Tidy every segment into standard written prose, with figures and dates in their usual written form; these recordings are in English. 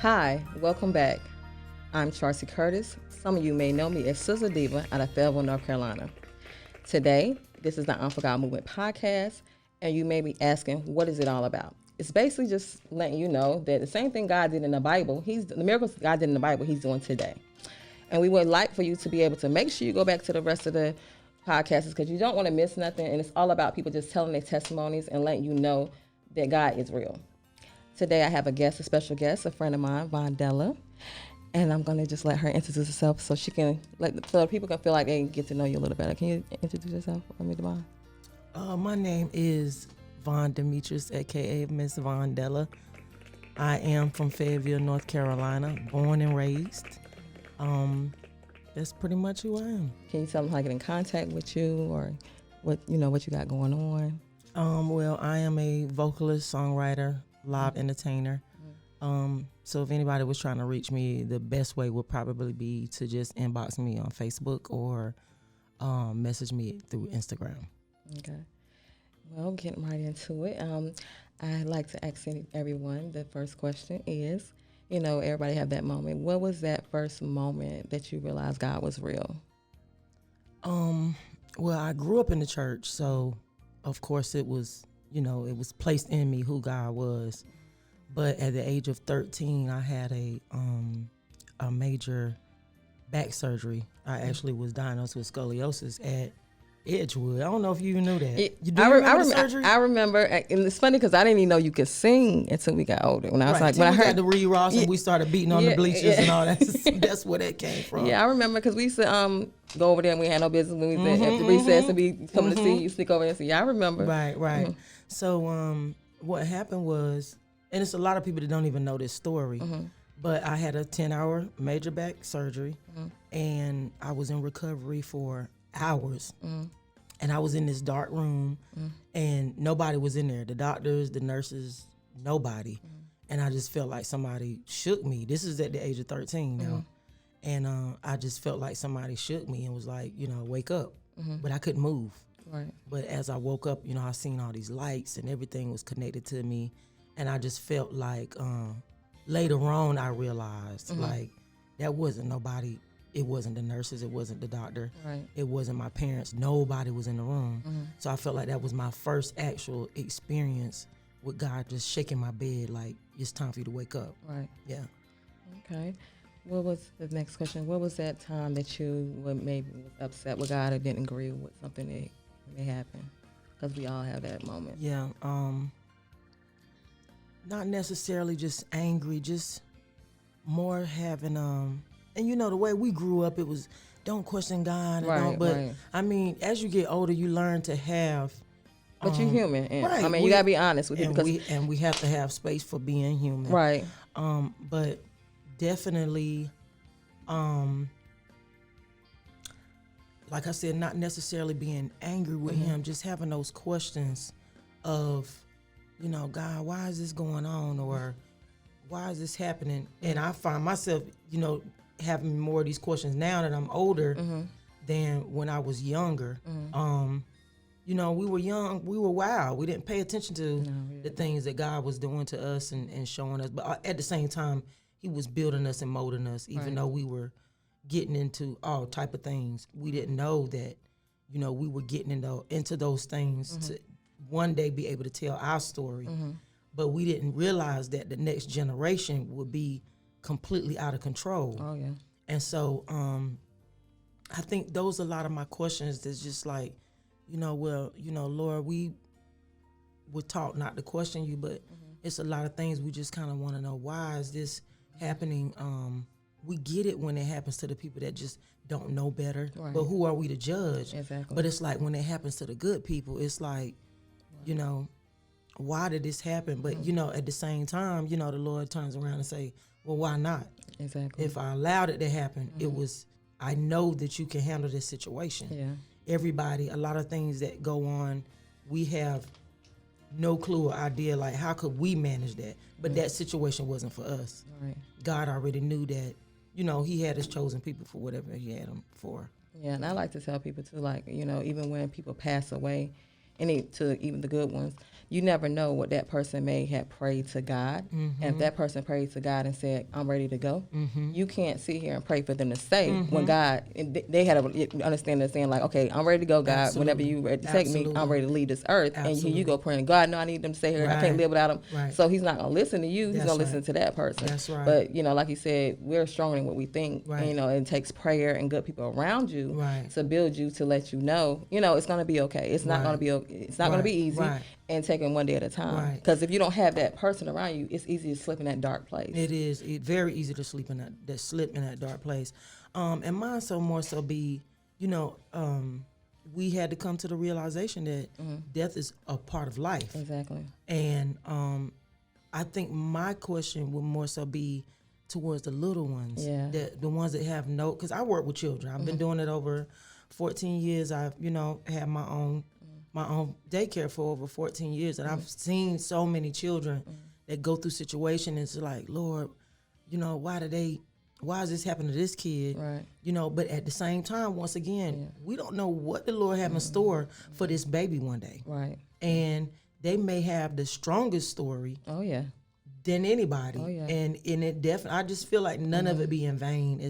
Hi, welcome back. I'm Charcy Curtis. Some of you may know me as Sizzle Diva out of Fayetteville, North Carolina. Today, this is the IM4GOD Movement podcast, and you may be asking, what is it all about? It's basically just letting you know that the same thing God did in the Bible, the miracles God did in the Bible, He's doing today. And we would like for you to be able to make sure you go back to the rest of the podcasts because you don't want to miss nothing, and it's all about people just telling their testimonies and letting you know that God is real. Today I have a special guest, a friend of mine, Vondella, and I'm going to just let her introduce herself so she can so people can feel like they get to know you a little better. Can you introduce yourself for me, Devon? My name is Von Demetrius, aka Miss Vondella. I am from Fayetteville, North Carolina, born and raised. That's pretty much who I am. Can you tell them how to get in contact with you or what you got going on? Well, I am a vocalist, songwriter, live entertainer. So if anybody was trying to reach me, the best way would probably be to just inbox me on Facebook or message me through Instagram. Okay. Well, getting right into it. I'd like to ask everyone, the first question is, everybody have that moment. What was that first moment that you realized God was real? Well, I grew up in the church, so of course it was it was placed in me who God was. But at the age of 13, I had a major back surgery. I actually was diagnosed with scoliosis at Edgewood. I don't know if you even knew that. You remember the surgery? I remember, and it's funny because I didn't even know you could sing until we got older. When I was right. when I heard the Reed Ross and we started beating on the bleachers and all that. That's where that came from. Yeah, I remember because we used to go over there and we had no business when we was at the recess and be coming to see you, sneak over there and see. Yeah, I remember. Right. So what happened was, and it's a lot of people that don't even know this story, but I had a 10-hour major back surgery, and I was in recovery for hours. And I was in this dark room, and nobody was in there. The doctors, the nurses, nobody. And I just felt like somebody shook me. This is at the age of 13 now. And I just felt like somebody shook me and was like, wake up. But I couldn't move. Right. But as I woke up, I seen all these lights and everything was connected to me. And I just felt like later on I realized like that wasn't nobody. It wasn't the nurses. It wasn't the doctor. Right. It wasn't my parents. Nobody was in the room. So I felt like that was my first actual experience with God just shaking my bed like, it's time for you to wake up. Right. Yeah. Okay. What was the next question? What was that time that you maybe was upset with God or didn't agree with something that may happen? Because we all have that moment. Yeah. Not necessarily just angry, just more having and the way we grew up, it was don't question God. Right. I mean, as you get older, you learn to have. But you're human. And, right. I mean, you got to be honest with and you. We have to have space for being human. Right. But definitely, like I said, not necessarily being angry with him, just having those questions of, God, why is this going on? Or why is this happening? And I find myself, having more of these questions now that I'm older than when I was younger. We were young, we were wild. We didn't pay attention to the things that God was doing to us and showing us. But at the same time, He was building us and molding us, even though we were getting into all type of things. We didn't know that, we were getting into those things to one day be able to tell our story. But we didn't realize that the next generation would be completely out of control. Oh, yeah. And so I think those are a lot of my questions that's just like, Lord, we were taught not to question you, but it's a lot of things we just kind of want to know, why is this happening? We get it when it happens to the people that just don't know better, but who are we to judge? Exactly. But it's like when it happens to the good people, it's like, why did this happen? But, at the same time, the Lord turns around and say, well, why not? Exactly. If I allowed it to happen, I know that you can handle this situation. Yeah. Everybody, a lot of things that go on, we have no clue or idea, like, how could we manage that? But that situation wasn't for us. Right. God already knew that, he had his chosen people for whatever he had them for. Yeah, and I like to tell people, too, like, even when people pass away, even the good ones, you never know what that person may have prayed to God. And if that person prayed to God and said, I'm ready to go, you can't sit here and pray for them to say when God, they had to understand that saying like, okay, I'm ready to go, God. Absolutely. Whenever you ready to take me, I'm ready to leave this earth. Absolutely. And here you go praying, God, no, I need them to stay here. I can't live without them. Right. So he's not going to listen to you. He's going to listen to that person. That's right. But, like you said, we're stronger than what we think. Right. And, it takes prayer and good people around you to build you, to let you know, it's going to be okay. It's not going to be okay. It's not going to be easy. And taking one day at a time. Because if you don't have that person around you, it's easy to slip in that dark place. It is. It's very easy to slip in that dark place. And mine more so be, we had to come to the realization that death is a part of life. Exactly. And I think my question would more so be towards the little ones. Yeah. The ones that have because I work with children. I've been doing it over 14 years. I've, had my own daycare for over 14 years, and I've seen so many children that go through situations, and it's like, Lord, why is this happening to this kid? Right. But at the same time, once again, we don't know what the Lord have in store for this baby one day. Right. And they may have the strongest story. Oh, yeah. Than anybody. Oh, yeah. And it definitely, I just feel like none of it be in vain.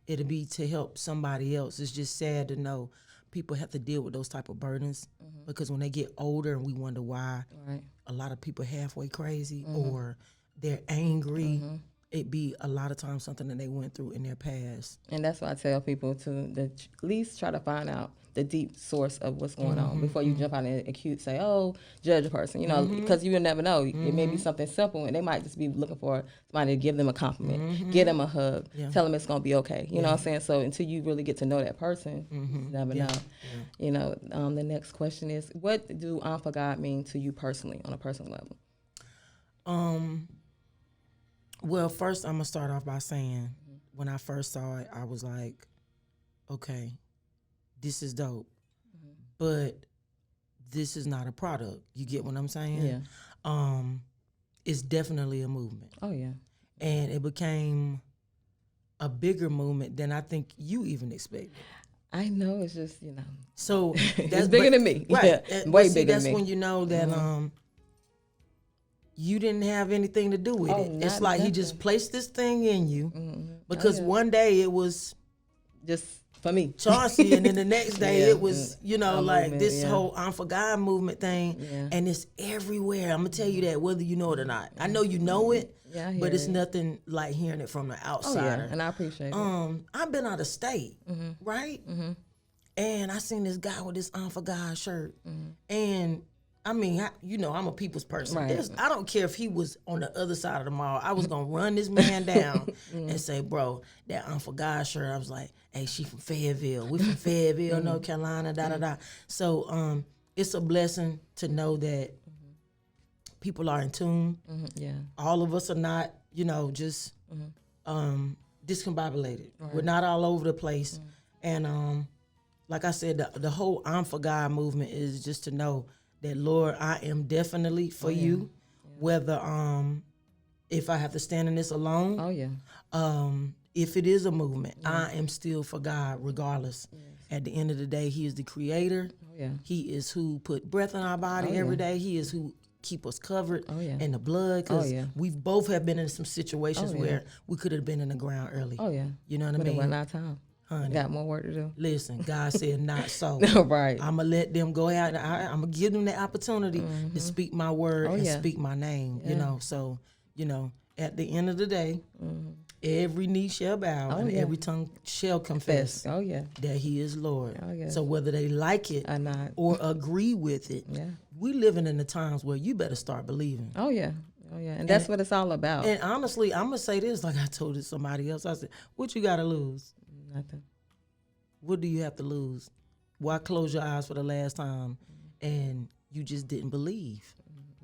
It'll be to help somebody else. It's just sad to know people have to deal with those type of burdens because when they get older and we wonder why a lot of people halfway crazy or they're angry, it be a lot of times something that they went through in their past. And that's why I tell people to at least try to find out the deep source of what's going on before you jump out and judge a person, because you will never know. It may be something simple and they might just be looking for somebody to give them a compliment, give them a hug, tell them it's going to be okay. You know what I'm saying? So until you really get to know that person, you never know. Yeah. The next question is, what do for God mean to you personally on a personal level? Well, first I'm going to start off by saying when I first saw it, I was like, okay, this is dope, but this is not a product. You get what I'm saying? Yeah. It's definitely a movement. Oh, yeah. And it became a bigger movement than I think you even expected. I know, it's just, So it's bigger than me. Right. Yeah, way bigger than me. That's when you know that you didn't have anything to do with it. It's like he just placed this thing in you because one day it was just for me, Chauncey, and then the next day it was, like this whole for God movement thing, and it's everywhere. I'm gonna tell you that whether you know it or not. I know you know it, but it's nothing like hearing it from the outsider. And I appreciate it. I've been out of state, right? And I seen this guy with this for God shirt, and I mean, I'm a people's person. Right. I don't care if he was on the other side of the mall. I was going to run this man down and say, bro, that for God shirt. I was like, hey, she from Fayetteville. We from Fayetteville, North Carolina, da-da-da. So it's a blessing to know that people are in tune. Yeah. All of us are not, just discombobulated. Right. We're not all over the place. And like I said, the whole for God movement is just to know that, Lord, I am definitely for you, whether if I have to stand in this alone. Oh, yeah. If it is a movement, I am still for God regardless. Yes. At the end of the day, he is the creator. Oh, yeah. He is who put breath in our body every day. He is who keep us covered in the blood. Because we've both have been in some situations where we could have been in the ground early. Oh, yeah. You know what I mean? But it wasn't our time. Honey, got more work to do. Listen, God said not so. Right. I'm going to let them go out. I'm going to give them the opportunity to speak my word and speak my name, So, at the end of the day, every knee shall bow and every tongue shall confess that he is Lord. Oh, yeah. So whether they like it or not, or agree with it, we living in the times where you better start believing. Oh, yeah. Oh, yeah. And that's what it's all about. And honestly, I'm going to say this like I told it somebody else. I said, what you got to lose? Nothing. What do you have to lose? Why close your eyes for the last time and you just didn't believe?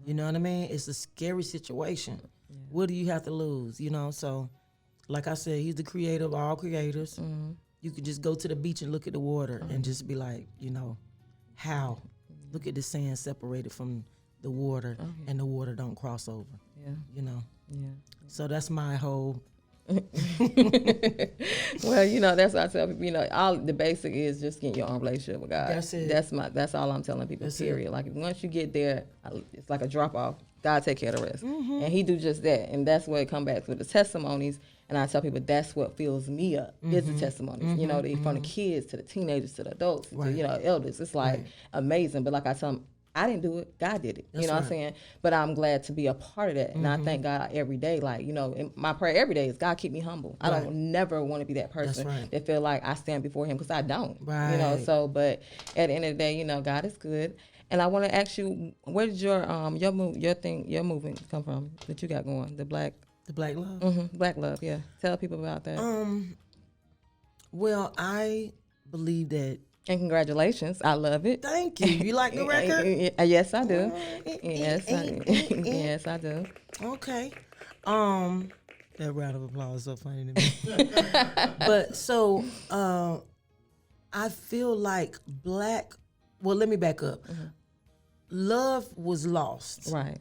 You know what I mean? It's a scary situation. Yeah. What do you have to lose? You know, so like I said, he's the creator of all creators. Mm-hmm. You could just go to the beach and look at the water and just be like, you know, how? Look at the sand separated from the water and the water don't cross over. Yeah. You know? Yeah. So that's my whole... Well, you know, that's what I tell people, you know, all the basic is just getting your own relationship with God. That's it. That's all I'm telling people, period. Like, once you get there, it's like a drop off. God take care of the rest. Mm-hmm. And he do just that. And that's where it come back with the testimonies. And I tell people that's what fills me up, is the testimonies. You know, from the kids to the teenagers to the adults to, you know, elders. It's like amazing. But like I tell them, I didn't do it. God did it. That's you know what I'm saying? But I'm glad to be a part of that. And I thank God every day. Like, you know, my prayer every day is God keep me humble. I don't never want to be that person that feel like I stand before him, because I don't. Right. You know, so, but at the end of the day, you know, God is good. And I want to ask you, where did your movement come from that you got going? The Black Love? Mm-hmm. Black Love, yeah. Tell people about that. Well, I believe that. And congratulations. I love it. Thank you. You like the record? Yes, I do. Yes, I do. Okay. That round of applause is so funny to me. But so I feel like well, let me back up. Mm-hmm. Love was lost. Right.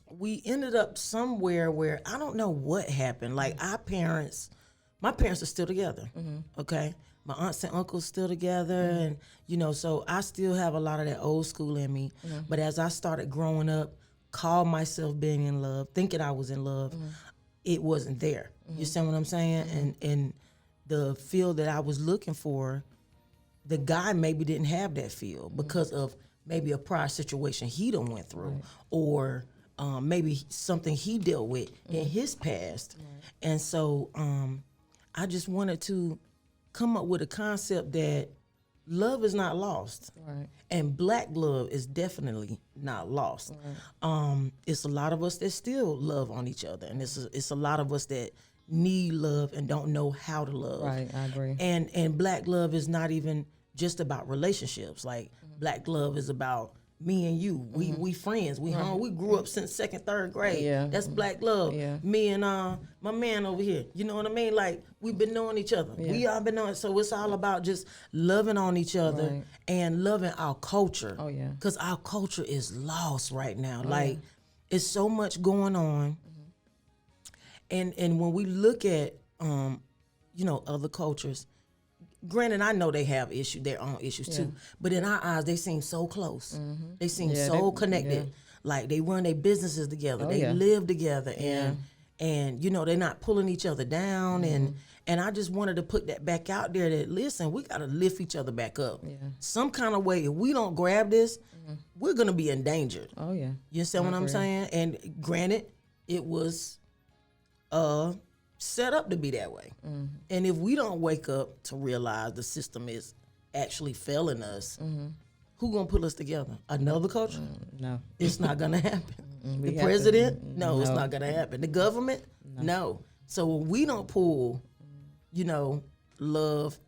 We ended up somewhere where I don't know what happened. Like my parents are still together. Mm-hmm. Okay. My aunts and uncles still together. Mm-hmm. And, you know, so I still have a lot of that old school in me. Mm-hmm. But as I started growing up, called myself being in love, thinking I was in love, it wasn't there. Mm-hmm. You see what I'm saying? Mm-hmm. And the feel that I was looking for, the guy maybe didn't have that feel because of maybe a prior situation he done went through, or maybe something he dealt with in his past. And so I just wanted to come up with a concept that love is not lost. Right. And Black love is definitely not lost. Right. It's a lot of us that still love on each other, and it's a lot of us that need love and don't know how to love. Right, I agree. And Black love is not even just about relationships. Like Black love is about me and you. We friends. We home. We grew up since 2nd, 3rd grade. Yeah. That's Black love. Yeah. Me and my man over here. You know what I mean? Like, we've been knowing each other. Yeah. We all been knowing. So it's all about just loving on each other and loving our culture. Oh yeah. Because our culture is lost right now. It's so much going on. And when we look at other cultures, granted, I know they have their own issues too, but in our eyes, they seem so close. Mm-hmm. They seem so connected. Yeah. Like, they run their businesses together. They live together, and you know, they're not pulling each other down. And I just wanted to put that back out there that, listen, we got to lift each other back up. Yeah. Some kind of way. If we don't grab this, we're going to be endangered. Oh, yeah. You understand what I'm saying? And granted, it was set up to be that way. Mm-hmm. And if we don't wake up to realize the system is actually failing us, who gonna put us together? Another culture? No. It's not gonna happen. The president? No, it's not gonna happen. The government? No. So when we don't pull, love,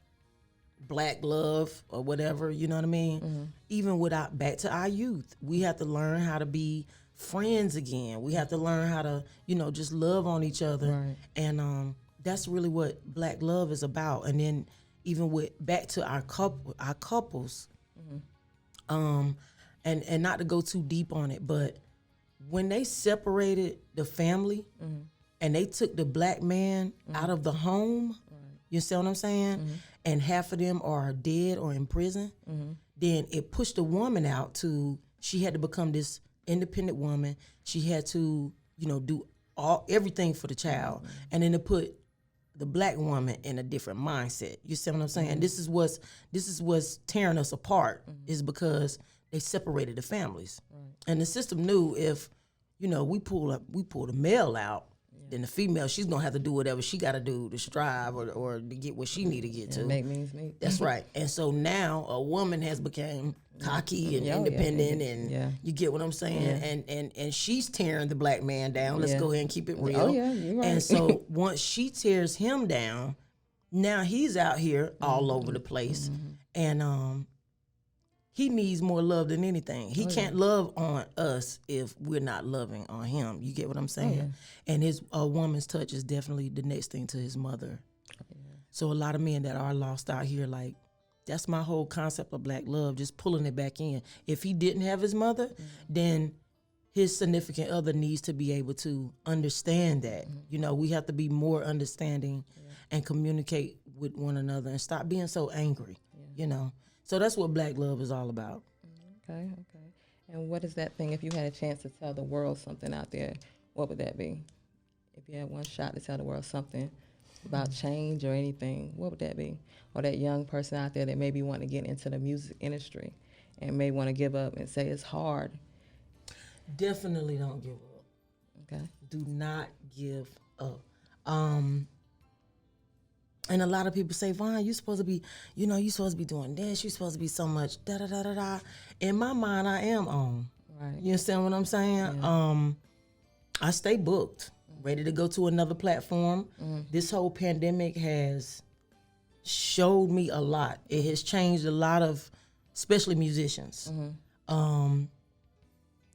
Black love, or whatever, you know what I mean? Even back to our youth, we have to learn how to be friends again. We have to learn how to, just love on each other. Right. And that's really what Black love is about. And then even back to our couples, and not to go too deep on it, but when they separated the family and they took the Black man out of the home, you see what I'm saying? And half of them are dead or in prison, then it pushed the woman out she had to become this independent woman. She had to, do everything for the child, and then to put the Black woman in a different mindset. You see what I'm saying? This is what's tearing us apart, is because they separated the families, and the system knew if, we pull the male out, then the female, she's gonna have to do whatever she got to do to strive or to get what she need to get to. Make means meet. That's right. And so now a woman has become cocky and independent, and you get what I'm saying. And she's tearing the Black man down. Let's go ahead and keep it real. Oh yeah, you're right. And so once she tears him down, now he's out here all over the place, and he needs more love than anything. He can't love on us if we're not loving on him. You get what I'm saying? And his woman's touch is definitely the next thing to his mother. So a lot of men that are lost out here, like, that's my whole concept of black love, just pulling it back in. If he didn't have his mother, then his significant other needs to be able to understand that. You know, we have to be more understanding and communicate with one another and stop being so angry, you know. So that's what black love is all about. Okay. And what is that thing, if you had a chance to tell the world something out there, what would that be? If you had one shot to tell the world something about change or anything, what would that be? Or that young person out there that maybe want to get into the music industry and may want to give up and say it's hard. Definitely don't give up. Okay. Do not give up. And a lot of people say, Vaughn, you're supposed to be, you know, you're supposed to be doing this, you're supposed to be so much da-da-da-da-da. In my mind, I am on. Right. You understand what I'm saying? Yeah. I stay booked, ready to go to another platform. This whole pandemic has showed me a lot. It has changed a lot of, especially musicians.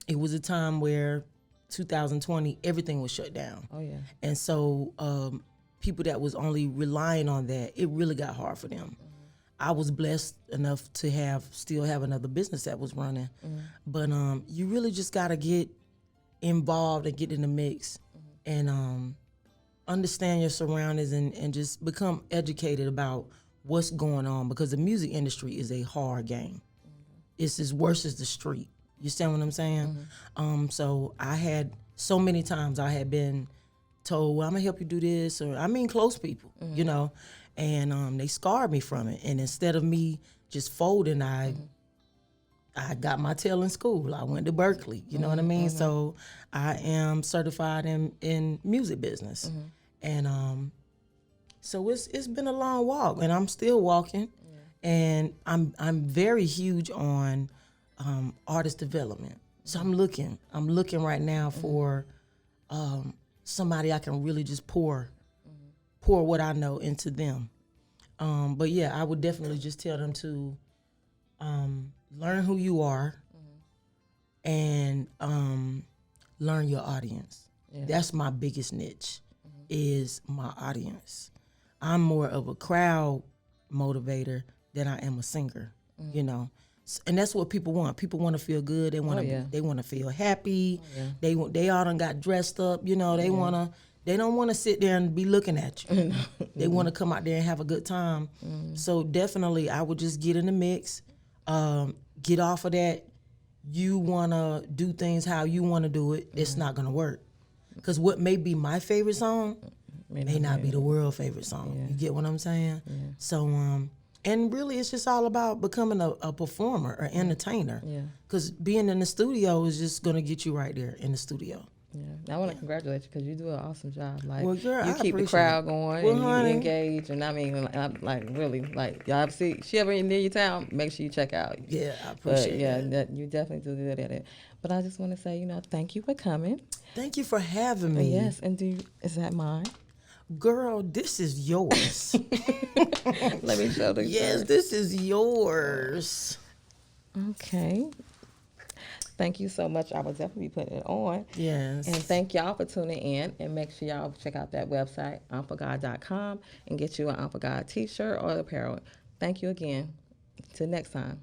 It was a time where 2020, everything was shut down. Oh, yeah. And so people that was only relying on that, it really got hard for them. I was blessed enough to still have another business that was running. But you really just got to get involved and get in the mix and understand your surroundings and just become educated about what's going on, because the music industry is a hard game. It's as worse as the street. You understand what I'm saying? So I had so many times I had been told, well, I'm gonna help you do this, or I mean close people, you know, and they scarred me from it. And instead of me just folding, I got my tail in school. I went to Berkeley, you know what I mean? So I am certified in music business. And so it's been a long walk, and I'm still walking. And I'm very huge on artist development. So I'm looking right now for somebody I can really just pour what I know into them. But yeah, I would definitely just tell them to learn who you are and learn your audience. That's my biggest niche, is my audience. I'm more of a crowd motivator than I am a singer, you know. And that's what people want. People want to feel good. They want to. They want to feel happy. They all done got dressed up. You know. They wanna. They don't want to sit there and be looking at you. They want to come out there and have a good time. So definitely, I would just get in the mix. Get off of that. You wanna do things how you wanna do it. It's not gonna work. Because what may be my favorite song may not be the world favorite song. You get what I'm saying? So and really, it's just all about becoming a performer or entertainer. Because being in the studio is just going to get you right there in the studio. I want to congratulate you, because you do an awesome job. Like, well, girl, you keep the crowd going, and you engage. And I mean, like really, like, y'all see, she ever near your town, make sure you check out. Yeah, I appreciate that. You definitely do good at it. But I just want to say, thank you for coming. Thank you for having me. Yes, and is that mine? Girl, this is yours. Let me show the Yes, this is yours. Okay. Thank you so much. I will definitely be putting it on. Yes. And thank y'all for tuning in. And make sure y'all check out that website, IM4GOD.com, and get you an IM4GOD t-shirt or apparel. Thank you again. Till next time.